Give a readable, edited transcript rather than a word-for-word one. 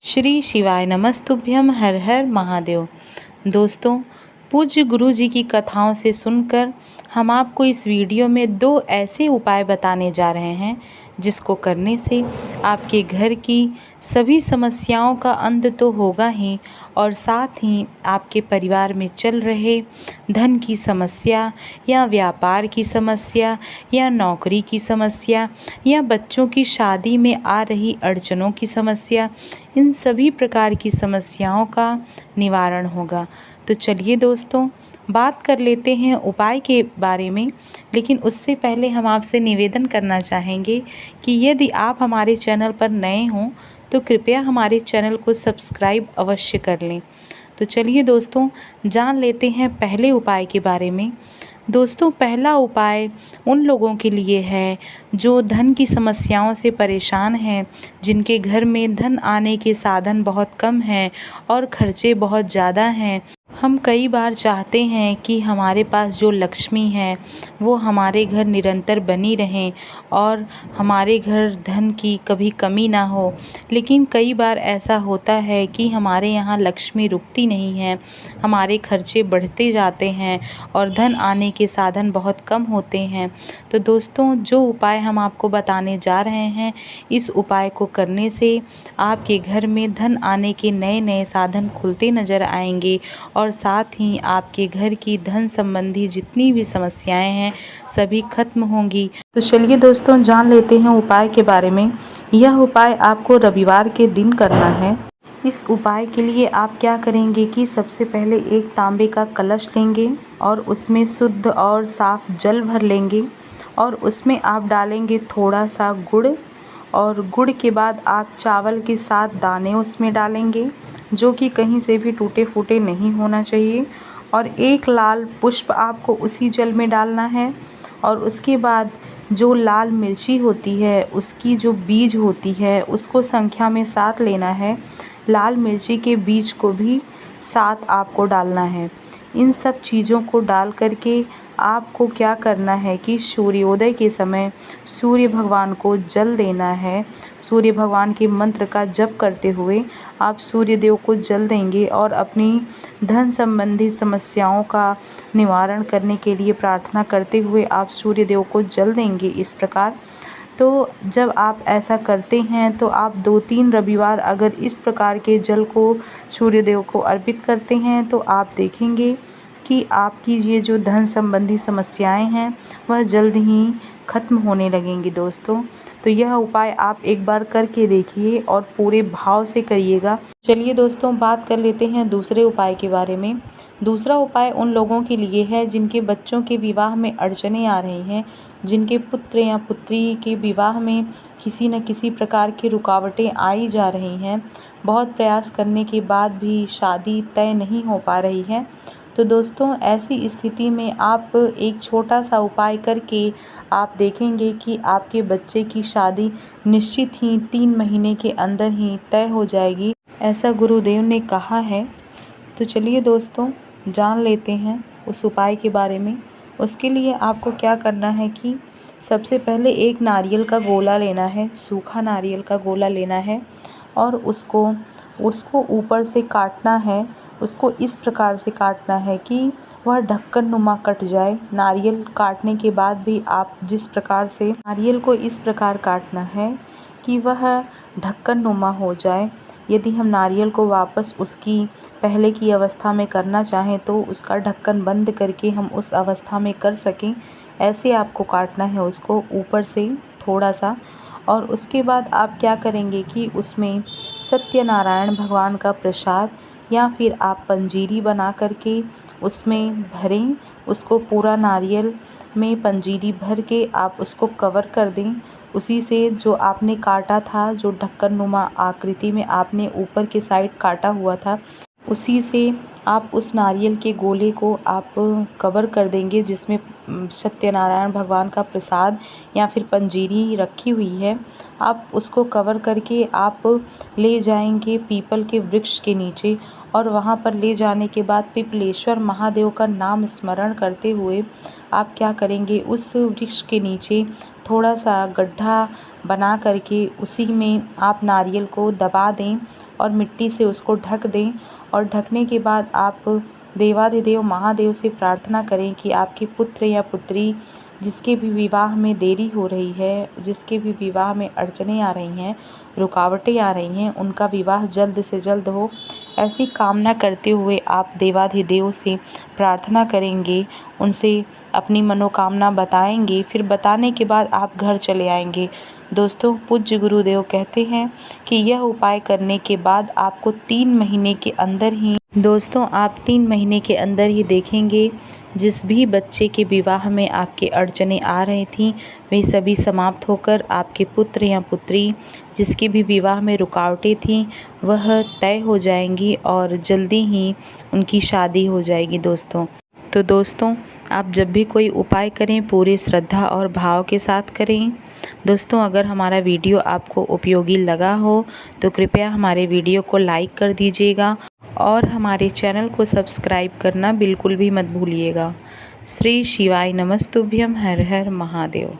श्री शिवाय नमस्तुभ्यम। हर हर महादेव। दोस्तों, पूज्य गुरु जी की कथाओं से सुनकर हम आपको इस वीडियो में 2 ऐसे उपाय बताने जा रहे हैं जिसको करने से आपके घर की सभी समस्याओं का अंत तो होगा ही, और साथ ही आपके परिवार में चल रहे धन की समस्या या व्यापार की समस्या या नौकरी की समस्या या बच्चों की शादी में आ रही अड़चनों की समस्या, इन सभी प्रकार की समस्याओं का निवारण होगा। तो चलिए दोस्तों, बात कर लेते हैं उपाय के बारे में। लेकिन उससे पहले हम आपसे निवेदन करना चाहेंगे कि यदि आप हमारे चैनल पर नए हों तो कृपया हमारे चैनल को सब्सक्राइब अवश्य कर लें। तो चलिए दोस्तों, जान लेते हैं पहले उपाय के बारे में। दोस्तों, पहला उपाय उन लोगों के लिए है जो धन की समस्याओं से परेशान हैं, जिनके घर में धन आने के साधन बहुत कम हैं और खर्चे बहुत ज़्यादा हैं। हम कई बार चाहते हैं कि हमारे पास जो लक्ष्मी है वो हमारे घर निरंतर बनी रहें और हमारे घर धन की कभी कमी ना हो, लेकिन कई बार ऐसा होता है कि हमारे यहाँ लक्ष्मी रुकती नहीं है, हमारे खर्चे बढ़ते जाते हैं और धन आने के साधन बहुत कम होते हैं। तो दोस्तों, जो उपाय हम आपको बताने जा रहे हैं, इस उपाय को करने से आपके घर में धन आने के नए नए साधन खुलते नज़र आएंगे और साथ ही आपके घर की धन संबंधी जितनी भी समस्याएं हैं सभी खत्म होंगी। तो चलिए दोस्तों, जान लेते हैं उपाय के बारे में। यह उपाय आपको रविवार के दिन करना है। इस उपाय के लिए आप क्या करेंगे कि सबसे पहले एक तांबे का कलश लेंगे और उसमें शुद्ध और साफ जल भर लेंगे और उसमें आप डालेंगे थोड़ा सा गुड़, और गुड़ के बाद आप चावल के 7 दाने उसमें डालेंगे जो कि कहीं से भी टूटे फूटे नहीं होना चाहिए, और एक लाल पुष्प आपको उसी जल में डालना है। और उसके बाद जो लाल मिर्ची होती है उसकी जो बीज होती है उसको संख्या में 7 लेना है। लाल मिर्ची के बीज को भी 7 आपको डालना है। इन सब चीज़ों को डाल करके आपको क्या करना है कि सूर्योदय के समय सूर्य भगवान को जल देना है। सूर्य भगवान के मंत्र का जप करते हुए आप सूर्य देव को जल देंगे और अपनी धन संबंधी समस्याओं का निवारण करने के लिए प्रार्थना करते हुए आप सूर्य देव को जल देंगे इस प्रकार। तो जब आप ऐसा करते हैं तो आप 2-3 रविवार अगर इस प्रकार के जल को सूर्य देव को अर्पित करते हैं तो आप देखेंगे कि आपकी ये जो धन संबंधी समस्याएं हैं वह जल्द ही ख़त्म होने लगेंगी दोस्तों। तो यह उपाय आप एक बार करके देखिए और पूरे भाव से करिएगा। चलिए दोस्तों, बात कर लेते हैं दूसरे उपाय के बारे में। दूसरा उपाय उन लोगों के लिए है जिनके बच्चों के विवाह में अड़चनें आ रही हैं, जिनके पुत्र या पुत्री के विवाह में किसी न किसी प्रकार की रुकावटें आई जा रही हैं, बहुत प्रयास करने के बाद भी शादी तय नहीं हो पा रही है। तो दोस्तों, ऐसी स्थिति में आप एक छोटा सा उपाय करके आप देखेंगे कि आपके बच्चे की शादी निश्चित ही 3 महीने के अंदर ही तय हो जाएगी, ऐसा गुरुदेव ने कहा है। तो चलिए दोस्तों, जान लेते हैं उस उपाय के बारे में। उसके लिए आपको क्या करना है कि सबसे पहले एक नारियल का गोला लेना है, सूखा नारियल का गोला लेना है, और उसको ऊपर से काटना है। उसको इस प्रकार से काटना है कि वह ढक्कन नुमा कट जाए। नारियल काटने के बाद भी आप जिस प्रकार से नारियल को इस प्रकार काटना है कि वह ढक्कन नुमा हो जाए। यदि हम नारियल को वापस उसकी पहले की अवस्था में करना चाहें तो उसका ढक्कन बंद करके हम उस अवस्था में कर सकें, ऐसे आपको काटना है उसको ऊपर से थोड़ा सा। और उसके बाद आप क्या करेंगे कि उसमें सत्यनारायण भगवान का प्रसाद या फिर आप पंजीरी बना करके उसमें भरें। उसको पूरा नारियल में पंजीरी भर के आप उसको कवर कर दें। उसी से जो आपने काटा था, जो ढक्कन नुमा आकृति में आपने ऊपर के साइड काटा हुआ था, उसी से आप उस नारियल के गोले को आप कवर कर देंगे जिसमें सत्यनारायण भगवान का प्रसाद या फिर पंजीरी रखी हुई है। आप उसको कवर करके आप ले जाएंगे पीपल के वृक्ष के नीचे, और वहाँ पर ले जाने के बाद पिपलेश्वर महादेव का नाम स्मरण करते हुए आप क्या करेंगे, उस वृक्ष के नीचे थोड़ा सा गड्ढा बना करके उसी में आप नारियल को दबा दें और मिट्टी से उसको ढक दें। और ढकने के बाद आप देवाधिदेव महादेव से प्रार्थना करें कि आपके पुत्र या पुत्री जिसके भी विवाह में देरी हो रही है, जिसके भी विवाह में अड़चनें आ रही हैं, रुकावटें आ रही हैं, उनका विवाह जल्द से जल्द हो। ऐसी कामना करते हुए आप देवाधिदेव से प्रार्थना करेंगे, उनसे अपनी मनोकामना बताएंगे। फिर बताने के बाद आप घर चले आएंगे। दोस्तों, पूज्य गुरुदेव कहते हैं कि यह उपाय करने के बाद आपको 3 महीने के अंदर ही आप 3 महीने के अंदर ही देखेंगे जिस भी बच्चे के विवाह में आपके अड़चनें आ रही थीं वे सभी समाप्त होकर आपके पुत्र या पुत्री जिसके भी विवाह में रुकावटें थीं वह तय हो जाएंगी और जल्दी ही उनकी शादी हो जाएगी। तो दोस्तों, आप जब भी कोई उपाय करें पूरे श्रद्धा और भाव के साथ करें। दोस्तों, अगर हमारा वीडियो आपको उपयोगी लगा हो तो कृपया हमारे वीडियो को लाइक कर दीजिएगा और हमारे चैनल को सब्सक्राइब करना बिल्कुल भी मत भूलिएगा। श्री शिवाय नमस्तुभ्यम। हर हर महादेव।